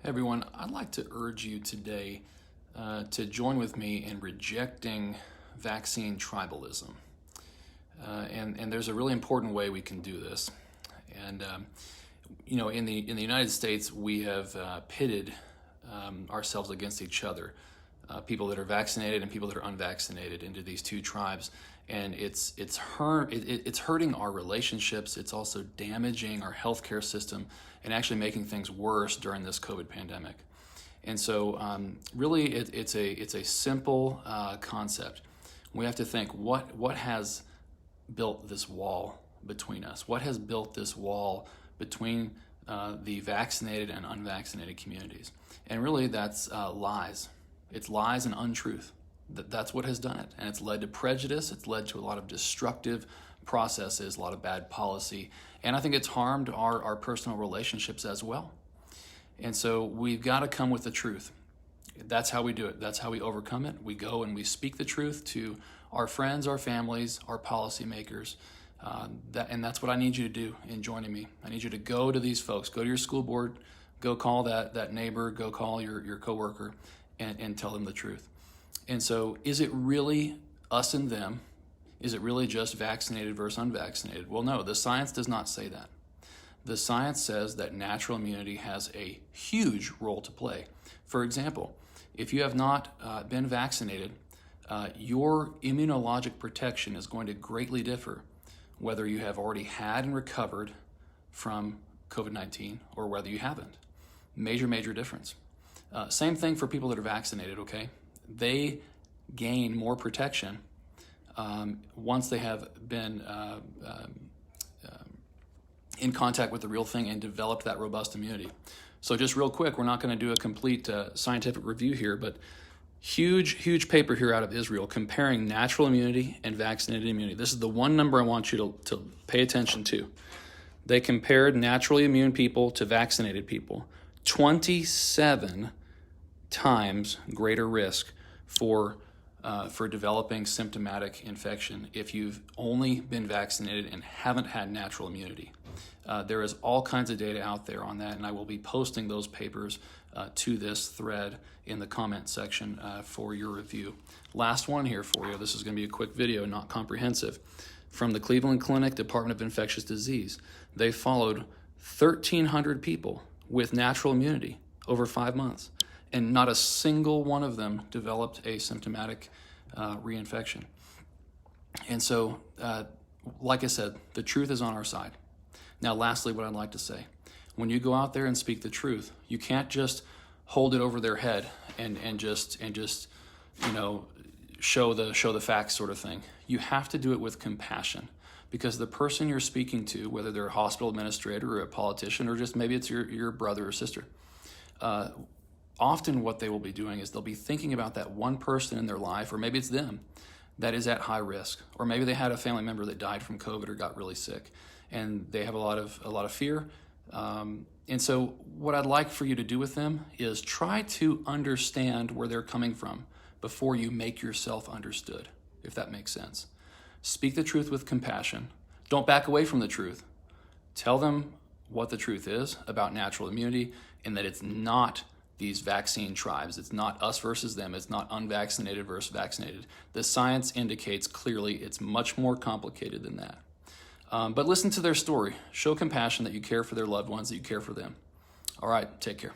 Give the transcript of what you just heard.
Hey everyone, I'd like to urge you today to join with me in rejecting vaccine tribalism. And there's a really important way we can do this. And in the United States, we have pitted ourselves against each other, people that are vaccinated and people that are unvaccinated, into these two tribes. And it's hurting our relationships. It's also damaging our healthcare system and actually making things worse during this COVID pandemic. And so, really, it's a simple concept. We have to think what has built this wall between us. What has built this wall between the vaccinated and unvaccinated communities? And really, that's lies. It's lies and untruth. That's what has done it. And it's led to prejudice. It's led to a lot of destructive processes, a lot of bad policy. And I think it's harmed our personal relationships as well. And so we've got to come with the truth. That's how we do it. That's how we overcome it. We go and we speak the truth to our friends, our families, our policymakers. And that's what I need you to do in joining me. I need you to go to these folks, go to your school board, go call that neighbor, go call your coworker and tell them the truth. And so is it really us and them? Is it really just vaccinated versus unvaccinated? Well, no, the science does not say that. The science says that natural immunity has a huge role to play. For example, if you have not been vaccinated, your immunologic protection is going to greatly differ whether you have already had and recovered from COVID-19 or whether you haven't. Major difference. Same thing for people that are vaccinated, okay? They gain more protection once they have been in contact with the real thing and developed that robust immunity. So just real quick, we're not going to do a complete scientific review here, but huge paper here out of Israel comparing natural immunity and vaccinated immunity. This is the one number I want you to pay attention to. They compared naturally immune people to vaccinated people. 27 times greater risk for developing symptomatic infection if you've only been vaccinated and haven't had natural immunity. There is all kinds of data out there on that, and I will be posting those papers to this thread in the comment section for your review. Last one here for you. This is going to be a quick video, not comprehensive. From the Cleveland Clinic Department of Infectious Disease. They followed 1,300 people with natural immunity over 5 months, and not a single one of them developed a symptomatic reinfection. And so, like I said, the truth is on our side. Now, lastly, what I'd like to say, when you go out there and speak the truth, you can't just hold it over their head and just show the facts sort of thing. You have to do it with compassion, because the person you're speaking to, whether they're a hospital administrator or a politician, or just maybe it's your brother or sister, often what they will be doing is they'll be thinking about that one person in their life, or maybe it's them, that is at high risk, or maybe they had a family member that died from COVID or got really sick, and they have a lot of fear. And so what I'd like for you to do with them is try to understand where they're coming from before you make yourself understood, if that makes sense. Speak the truth with compassion. Don't back away from the truth. Tell them what the truth is about natural immunity, and that it's not these vaccine tribes. It's not us versus them. It's not unvaccinated versus vaccinated. The science indicates clearly it's much more complicated than that. But listen to their story. Show compassion, that you care for their loved ones, that you care for them. All right, take care.